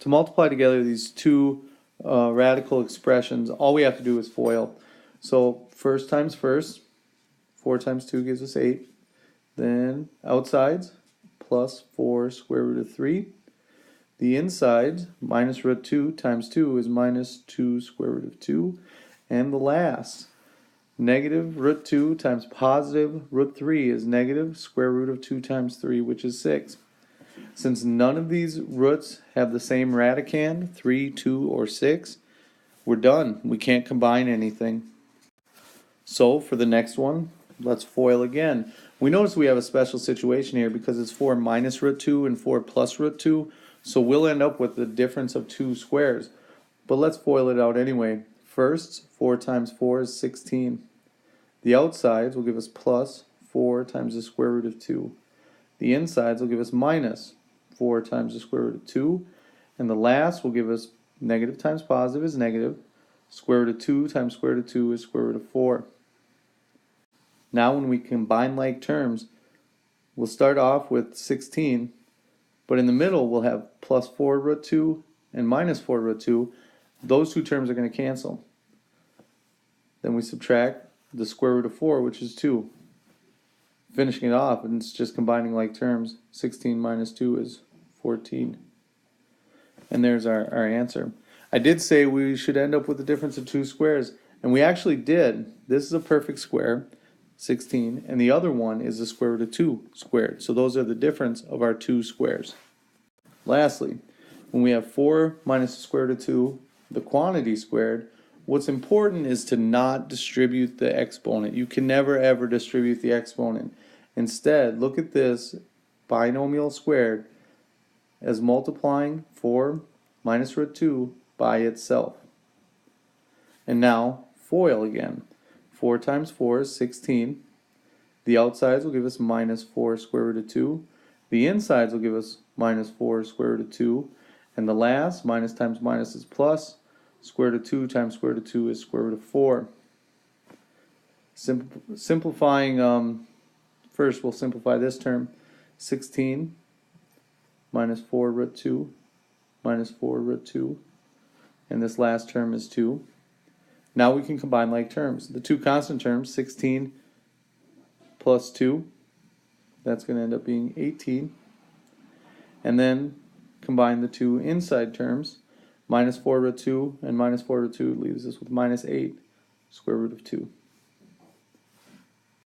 To multiply together these two radical expressions, all we have to do is FOIL. So first times first, 4 times 2 gives us 8. Then outsides, plus 4 square root of 3. The insides, minus root 2 times 2 is minus 2 square root of 2. And the last, negative root 2 times positive root 3 is negative square root of 2 times 3, which is 6. Since none of these roots have the same radicand, 3, 2, or 6, we're done. We can't combine anything. So for the next one, let's FOIL again. We notice we have a special situation here because it's 4 minus root 2 and 4 plus root 2, so we'll end up with the difference of 2 squares. But let's FOIL it out anyway. First, 4 times 4 is 16. The outsides will give us plus 4 times the square root of 2. The insides will give us minus 4 times the square root of 2. And the last will give us negative times positive is negative. Square root of 2 times square root of 2 is square root of 4. Now when we combine like terms, we'll start off with 16, but in the middle we'll have plus 4 root 2 and minus 4 root 2. Those two terms are going to cancel. Then we subtract the square root of 4, which is 2. Finishing it off, and it's just combining like terms. 16 minus 2 is 14. And there's our answer. I did say we should end up with a difference of 2 squares, and we actually did. This is a perfect square, 16, and the other one is the square root of 2 squared. So those are the difference of our 2 squares. Lastly, when we have 4 minus the square root of 2, the quantity squared, what's important is to not distribute the exponent. You can never ever distribute the exponent. Instead, look at this binomial squared as multiplying 4 minus root 2 by itself. And now, FOIL again. 4 times 4 is 16. The outsides will give us minus 4 square root of 2. The insides will give us minus 4 square root of 2. And the last, minus times minus is plus. Square root of 2 times square root of 2 is square root of 4. Simplifying, first we'll simplify this term. 16 minus 4 root 2 minus 4 root 2. And this last term is 2. Now we can combine like terms. The two constant terms, 16 plus 2, that's going to end up being 18. And then combine the two inside terms. Minus 4 root 2 and minus 4 root 2 leaves us with minus 8 square root of 2.